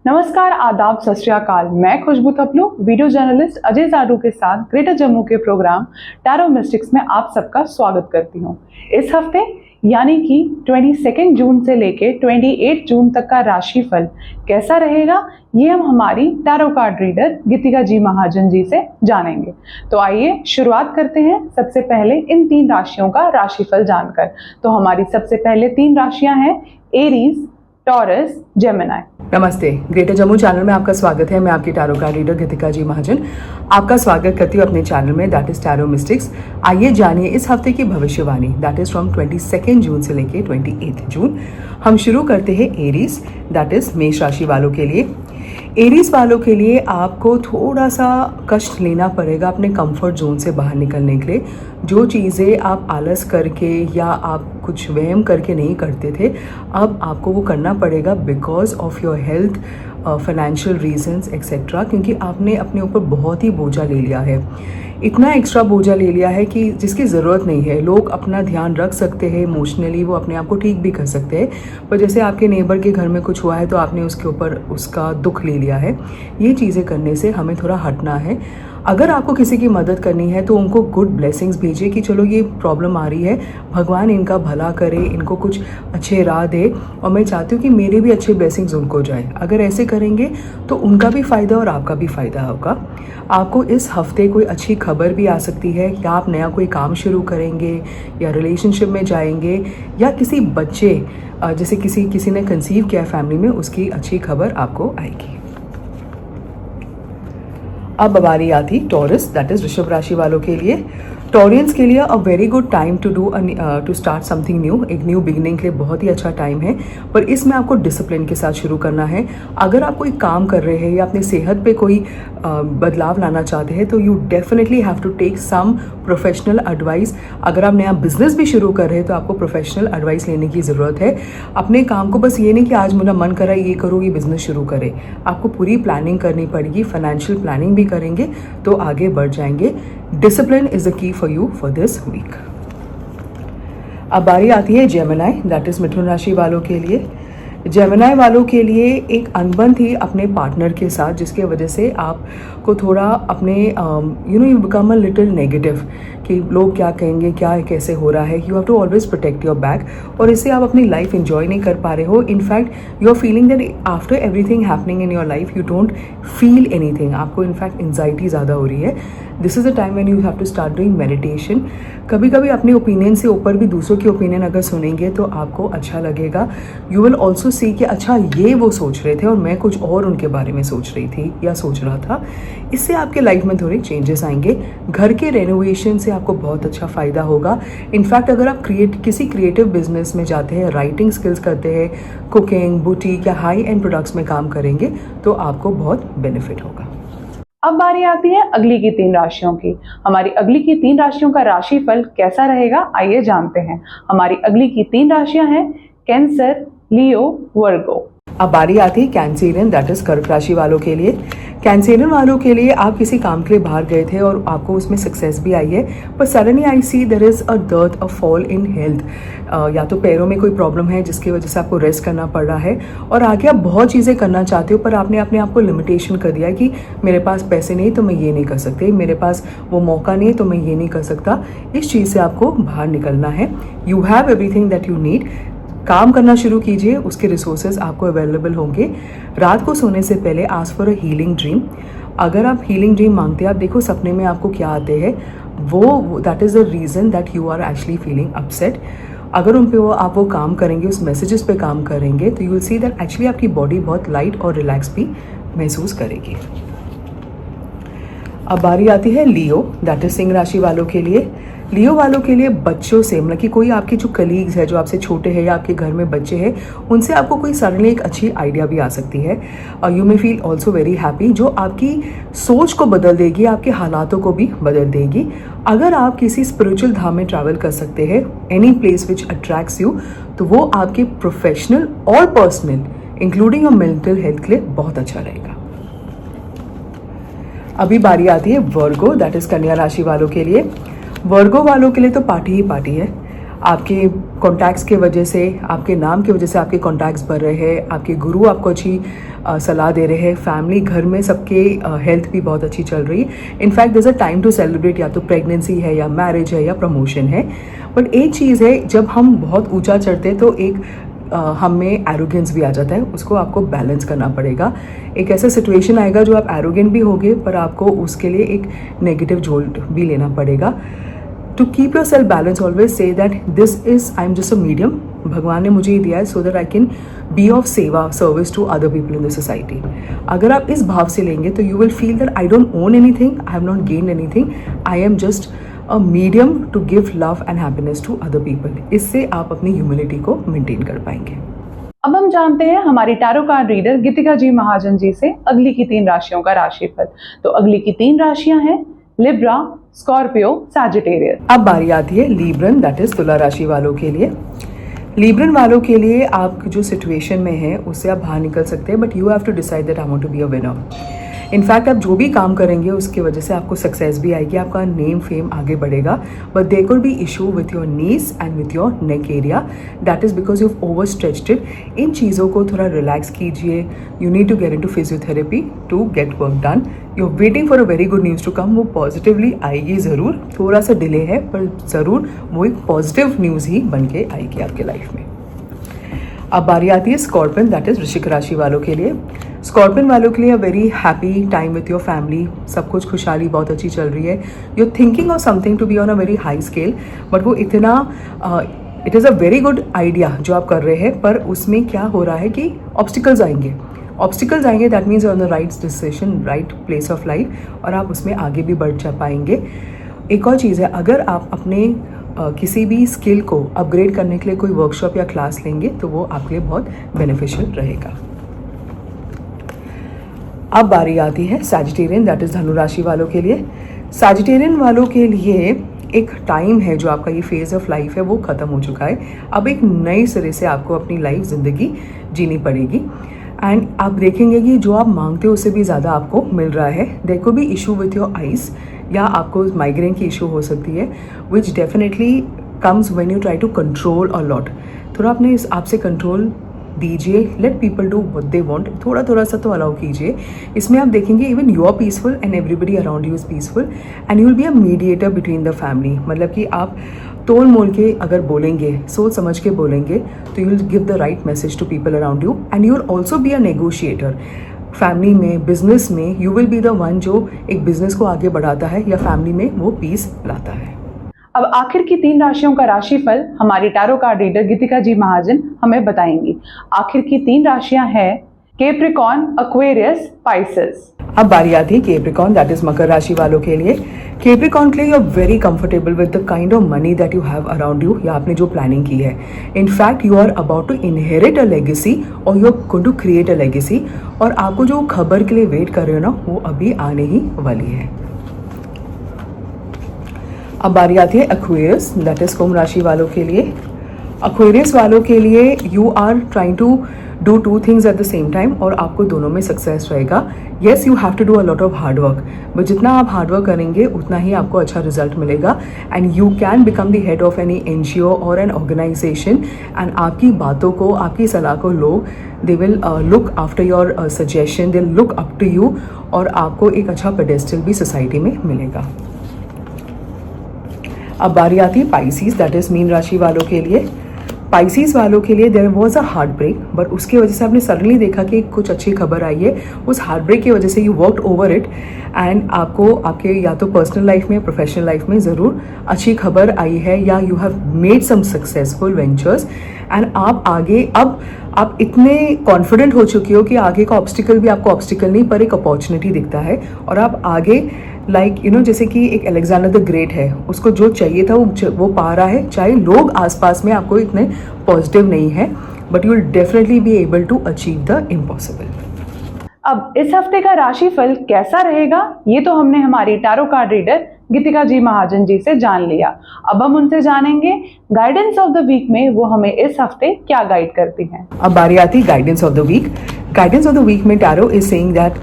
नमस्कार, आदाब, सत श्री अकाल। मैं खुशबू थपलू वीडियो जर्नलिस्ट अजय जाडू के साथ ग्रेटर जम्मू के प्रोग्राम टैरो मिस्टिक्स में आप सबका स्वागत करती हूं। इस हफ्ते यानी कि 22 जून से लेके 28 जून तक का राशिफल कैसा रहेगा, ये हम हमारी टैरो कार्ड रीडर गीतिका जी महाजन जी से जानेंगे। तो आइए शुरुआत करते हैं सबसे पहले इन 3 राशियों का राशिफल जानकर। तो हमारी सबसे पहले 3 राशियां हैं एरीज, टॉरस, जेमिनी। नमस्ते, ग्रेटर जम्मू चैनल में आपका स्वागत है। मैं आपकी टैरो कार्ड रीडर गीतिका जी महाजन आपका स्वागत करती हूँ अपने चैनल में, दैट इज टैरो मिस्टिक्स। आइए जानिए इस हफ्ते की भविष्यवाणी, दैट इज फ्रॉम 22 जून से लेके 28 जून। हम शुरू करते हैं एरीज, दैट इज मेष राशि वालों के लिए। एरीज वालों के लिए आपको थोड़ा सा कष्ट लेना पड़ेगा अपने कंफर्ट जोन से बाहर निकलने के लिए। जो चीज़ें आप आलस करके या आप कुछ वहम करके नहीं करते थे, अब आपको वो करना पड़ेगा because of your health, financial reasons etcetera, क्योंकि आपने अपने ऊपर बहुत ही बोझा ले लिया है। इतना एक्स्ट्रा बोझा ले लिया है कि जिसकी ज़रूरत नहीं है। लोग अपना ध्यान रख सकते हैं इमोशनली, वो अपने आप को ठीक भी कर सकते हैं, पर जैसे आपके नेबर के घर में कुछ हुआ है तो आपने उसके ऊपर उसका दुख ले लिया है। ये चीज़ें करने से हमें थोड़ा हटना है। अगर आपको किसी की मदद करनी है तो उनको गुड ब्लेसिंग्स भेजिए कि चलो ये प्रॉब्लम आ रही है, भगवान इनका भला करे, इनको कुछ अच्छे राह दे, और मैं चाहती हूँ कि मेरे भी अच्छे ब्लेसिंग्स उनको जाए। अगर ऐसे करेंगे तो उनका भी फ़ायदा और आपका भी फ़ायदा होगा। आपको इस हफ्ते कोई अच्छी खबर भी आ सकती है, या आप नया कोई काम शुरू करेंगे, या रिलेशनशिप में जाएंगे, या किसी बच्चे जैसे किसी ने कंसीव किया फैमिली में, उसकी अच्छी खबर आपको आएगी। अब बारी आती टॉरस, दैट इज वृषभ राशि वालों के लिए। टॉरियंस के लिए a very good time to start something new. एक न्यू बिगिनिंग के लिए बहुत ही अच्छा टाइम है, पर इसमें आपको डिसिप्लिन के साथ शुरू करना है। अगर आप कोई काम कर रहे हैं या अपनी सेहत पे कोई बदलाव लाना चाहते हैं तो you definitely have to take some professional advice. अगर आप नया बिजनेस भी शुरू कर रहे हैं तो आपको प्रोफेशनल एडवाइस लेने की ज़रूरत है। अपने काम को बस ये नहीं कि आज मेरा मन कर रहा है ये करो, ये बिजनेस शुरू करें। आपको पूरी प्लानिंग करनी पड़ेगी, फाइनेंशियल प्लानिंग भी करेंगे तो आगे बढ़ जाएंगे। Discipline is the key for you for this week. अब बारी आती है जेमिनी, दैट इज मिथुन राशि वालों के लिए। जेमिनी वालों के लिए एक अनबन थी अपने पार्टनर के साथ, जिसके वजह से आपको थोड़ा अपने you become a little negative कि लोग क्या कहेंगे, क्या कैसे हो रहा है। You have to always protect your back, और इससे आप अपनी लाइफ एंजॉय नहीं कर पा रहे हो। In fact you are feeling that after everything happening in your life you don't feel anything. आपको इनफैक्ट एंजाइटी ज़्यादा हो रही है। This is the time when you have to start doing meditation. कभी कभी अपने ओपिनियन से ऊपर भी दूसरों की ओपिनियन अगर सुनेंगे तो आपको अच्छा लगेगा। यू विल ऑल्सो सी कि अच्छा ये वो सोच रहे थे और मैं कुछ और उनके बारे में सोच रही थी या सोच रहा था। इससे आपके लाइफ में थोड़े चेंजेस आएंगे। घर के रेनोवेशन से आपको बहुत अच्छा फ़ायदा होगा। इनफैक्ट अगर आप किसी क्रिएटिव बिजनेस में जाते हैं, राइटिंग स्किल्स करते हैं, कुकिंग, बुटीक या हाई एंड प्रोडक्ट्स में काम करेंगे तो आपको बहुत बेनिफिट होगा। अब बारी आती है अगली की 3 राशियों की। हमारी अगली की 3 राशियों का राशिफल कैसा रहेगा, आइए जानते हैं। हमारी अगली की 3 राशियां हैं कैंसर, लियो, वर्गो। अब बारी आती है कैंसेरियन, दैट इज कर्क राशि वालों के लिए। कैंसेरियन वालों के लिए आप किसी काम के लिए बाहर गए थे और आपको उसमें सक्सेस भी आई है, पर suddenly I see there is a dirt, a fall in health. या तो पैरों में कोई प्रॉब्लम है जिसकी वजह से आपको रेस्ट करना पड़ रहा है, और आगे आप बहुत चीज़ें करना चाहते हो पर आपने अपने आप को लिमिटेशन कर दिया कि मेरे पास पैसे नहीं तो मैं ये नहीं कर सकती, मेरे पास वो मौका नहीं तो मैं ये नहीं कर सकता। इस चीज़ से आपको बाहर निकलना है। You have everything that you need. काम करना शुरू कीजिए, उसके रिसोर्सेज आपको अवेलेबल होंगे। रात को सोने से पहले ask for a healing dream. अगर आप हीलिंग ड्रीम मांगते हैं, आप देखो सपने में आपको क्या आते हैं, वो that is the reason that you are actually feeling upset. अगर उन पे आप वो काम करेंगे, उस मैसेजेस पे काम करेंगे, तो you will see that actually आपकी बॉडी बहुत लाइट और रिलैक्स भी महसूस करेगी। अब बारी आती है लियो, दैट इज सिंह राशि वालों के लिए। लियो वालों के लिए बच्चों से, मतलब कि कोई आपके जो कलीग्स है जो आपसे छोटे हैं या आपके घर में बच्चे हैं, उनसे आपको कोई सडनली एक अच्छी आइडिया भी आ सकती है। You may feel also very happy, जो आपकी सोच को बदल देगी, आपके हालातों को भी बदल देगी। अगर आप किसी स्पिरिचुअल धाम में ट्रैवल कर सकते हैं, any place which attracts you, तो वो आपके प्रोफेशनल और personal including your mental health के लिए बहुत अच्छा रहेगा। अभी बारी आती है वर्गो, दैट इज कन्या राशि वालों के लिए। वर्गो वालों के लिए तो पार्टी ही पार्टी है। आपके कॉन्टैक्ट्स के वजह से, आपके नाम की वजह से आपके कॉन्टैक्ट्स बढ़ रहे हैं, आपके गुरु आपको अच्छी सलाह दे रहे हैं, फैमिली घर में सबके हेल्थ भी बहुत अच्छी चल रही है। In fact there is a time to celebrate, या तो प्रेगनेंसी है या मैरिज है या प्रमोशन है। बट एक चीज़ है, जब हम बहुत ऊंचा चढ़ते हैं तो एक हम में एरोगेंस भी आ जाता है, उसको आपको बैलेंस करना पड़ेगा। एक ऐसा सिचुएशन आएगा जो आप एरोगेंट भी होगे, पर आपको उसके लिए एक नेगेटिव जोल्ट भी लेना पड़ेगा। To keep yourself balance always so that this is, I am just a medium, भगवान ने मुझे ये दिया है so that I can be of सेवा, service to other people in the society. अगर आप इस भाव से लेंगे तो you will feel that I don't own anything, I have not gain anything, I am just a medium to give love and happiness to other people. इससे आप अपनी ह्यूमिलिटी को मेंटेन कर पाएंगे। अब हम जानते हैं हमारी टैरो कार्ड रीडर गीतिका जी महाजन जी से अगली की 3 राशियों का राशिफल। तो अगली की 3 राशियां हैं लिब्रा, स्कॉर्पियो, सैजिटेरियस। अब बारी आती है लीब्रन, दैट इज तुला राशि वालों के लिए। लीब्रन वालों के लिए आप जो सिचुएशन में है उससे आप बाहर निकल सकते हैं, but you have to decide that I want to be a winner. In fact आप जो भी काम करेंगे उसकी वजह से आपको सक्सेस भी आएगी, आपका नेम फेम आगे बढ़ेगा। But there could be issue with your knees and with your neck area, that is because you over stretched it. इन चीज़ों को थोड़ा रिलैक्स कीजिए। You need to get into physiotherapy to get work done. You are waiting for a very good news to come, वो positively आएगी ज़रूर, थोड़ा सा डिले है पर ज़रूर वो एक पॉजिटिव न्यूज़ ही बन के आएगी आपके लाइफ में। अब बारी आती है स्कॉर्पियन, दैट इज वृश्चिक राशि वालों के लिए। स्कॉर्पियन वालों के लिए a very happy time with your family, सब कुछ खुशहाली बहुत अच्छी चल रही है। You are thinking of something to be on a very high scale, but वो इतना it is a very good idea जो आप कर रहे हैं, पर उसमें क्या हो रहा है कि ऑब्स्टिकल्स आएंगे। ऑब्स्टिकल्स आएंगे that means on the right decision, right place of life, और आप उसमें आगे भी बढ़ जा पाएंगे। एक और चीज़ है, अगर आप अपने किसी भी स्किल को अपग्रेड करने के लिए कोई वर्कशॉप या क्लास लेंगे तो वो आपके लिए बहुत बेनिफिशियल रहेगा। अब बारी आती है सैजिटेरियन, दैट इज धनु राशि वालों के लिए। सैजिटेरियन वालों के लिए एक टाइम है जो आपका ये फेज ऑफ लाइफ है वो ख़त्म हो चुका है। अब एक नए सिरे से आपको अपनी लाइफ ज़िंदगी जीनी पड़ेगी, एंड आप देखेंगे कि जो आप मांगते हो उससे भी ज़्यादा आपको मिल रहा है। There could be issue with your eyes, या आपको माइग्रेन की इशू हो सकती है, which definitely comes when you try to control a lot. थोड़ा अपने इस आपसे कंट्रोल दीजिए, let people do what they want, थोड़ा थोड़ा सा तो अलाउ कीजिए। इसमें आप देखेंगे even you are peaceful and everybody around you is peaceful, and you will be a mediator between the family. मतलब कि आप तोल मोल के अगर बोलेंगे, सोच समझ के बोलेंगे, तो you will give the right message to people around you, and you will also be a negotiator. Family में, बिजनेस में, you will be the one जो एक बिजनेस को आगे बढ़ाता है या फैमिली में वो पीस लाता है। अब आखिर की 3 राशियों का राशिफल हमारी टैरो कार्ड रीडर गीतिका जी महाजन हमें बताएंगी। आखिर की 3 राशियां हैं कैप्रिकॉर्न, एक्वेरियस, पाइसेस। अब बारी आती है कैप्रिकॉर्न, दैट इज मकर राशि वालों के लिए। कैप्रिकॉर्न के लिए you are very comfortable with the kind of money that you have around you, या आपने जो प्लानिंग की है। In fact you are about to inherit a legacy और you are going to create a legacy, और आपको जो खबर के लिए वेट कर रहे हो ना वो अभी आने ही वाली है। अब बारी आती है एक्वेरियस, दैट इज कुंभ राशि वालों के लिए। एक्वेरियस वालों के लिए you are trying to do 2 things at the same time, और आपको दोनों में सक्सेस रहेगा। Yes, you have to do a lot of hard work, but जितना आप हार्ड वर्क करेंगे उतना ही आपको अच्छा रिजल्ट मिलेगा, and you can become the head of any NGO और एन ऑर्गेनाइजेशन, एंड आपकी बातों को, आपकी सलाह को लोग they will look after your suggestion, they look up to you, और आपको एक अच्छा पेडेस्टल भी सोसाइटी में मिलेगा। अब बारी आती है पाइसीज, दैट इज मीन राशि वालों के लिए। पाइसीज वालों के लिए there was a heart break, but उसकी वजह से आपने सडनली देखा कि कुछ अच्छी खबर आई है। उस हार्ट ब्रेक की वजह से you worked over it, and आपको आपके या तो पर्सनल लाइफ में, प्रोफेशनल लाइफ में ज़रूर अच्छी खबर आई है, या you have made some successful ventures, and आप आगे अब आप इतने कॉन्फिडेंट हो चुके हो कि आगे का ऑब्स्टिकल भी आपको ऑब्स्टिकल नहीं पर एक अपॉर्चुनिटी दिखता है, और आप आगे लाइक यू नो जैसे कि एक अलेक्जेंडर द ग्रेट है, उसको जो चाहिए था वो पा रहा है, चाहे लोग आसपास में आपको इतने पॉजिटिव नहीं है, but you will definitely be able to achieve the impossible. अब इस हफ्ते का राशिफल कैसा रहेगा ये तो हमने हमारी टैरो कार्ड रीडर गीतिका जी महाजन जी से जान लिया। अब हम उनसे जानेंगे गाइडेंस ऑफ द वीक में वो हमें इस हफ्ते क्या गाइड करती हैं। अब बारी आती है guidance of the week. Guidance of the week में टैरो इज सेइंग दैट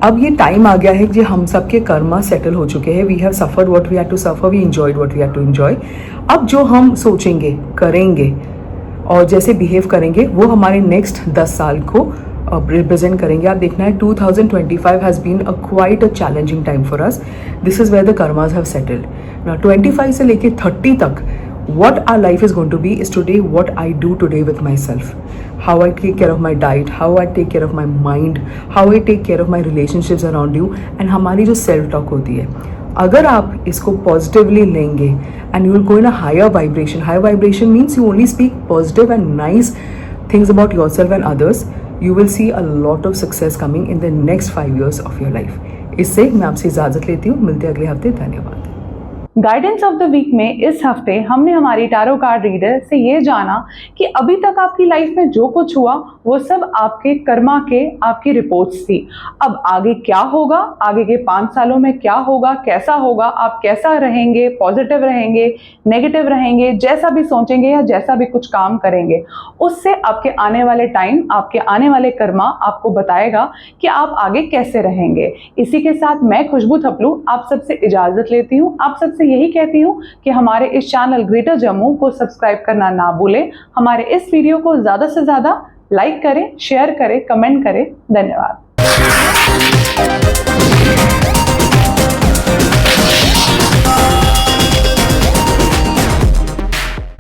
अब ये टाइम आ गया है कि हम सबके कर्मा सेटल हो चुके हैं. We have suffered what we had to suffer, we enjoyed what we had to enjoy. अब जो हम सोचेंगे, करेंगे और जैसे बिहेव करेंगे वो हमारे नेक्स्ट 10 साल को रिप्रेजेंट करेंगे. आप देखना है 2025 has been a quite a challenging time for us. This is where the karmas have settled. 25 से लेके 30 तक what our life is going to be is today what I do today with myself, how I take care of my diet, how I take care of my mind, how I take care of my relationships around you, and हमारी जो self talk होती है, अगर आप इसको positively लेंगे and you will go in a higher vibration. Higher vibration means you only speak positive and nice things about yourself and others. You will see a lot of success coming in the next 5 years of your life. इससे मैं आपसे इजाज़त लेती हूँ. मिलते हैं अगले हफ्ते. धन्यवाद. गाइडेंस ऑफ द वीक में इस हफ्ते हमने हमारी टैरो कार्ड रीडर से ये जाना कि अभी तक आपकी लाइफ में जो कुछ हुआ वो सब आपके कर्मा के आपकी रिपोर्ट्स थी. अब आगे क्या होगा, आगे के 5 सालों में क्या होगा, कैसा होगा, आप कैसा रहेंगे, पॉजिटिव रहेंगे, नेगेटिव रहेंगे, जैसा भी सोचेंगे या जैसा भी कुछ काम करेंगे, उससे आपके आने वाले टाइम, आपके आने वाले कर्मा आपको बताएगा कि आप आगे कैसे रहेंगे. इसी के साथ मैं खुशबू थपलू आप सबसे इजाजत लेती हूँ. आप सबसे यही कहती हूँ कि हमारे इस चैनल ग्रेटर जम्मू को सब्सक्राइब करना ना भूलें. हमारे इस वीडियो को ज्यादा से ज्यादा लाइक करें, शेयर करें, कमेंट करें. धन्यवाद.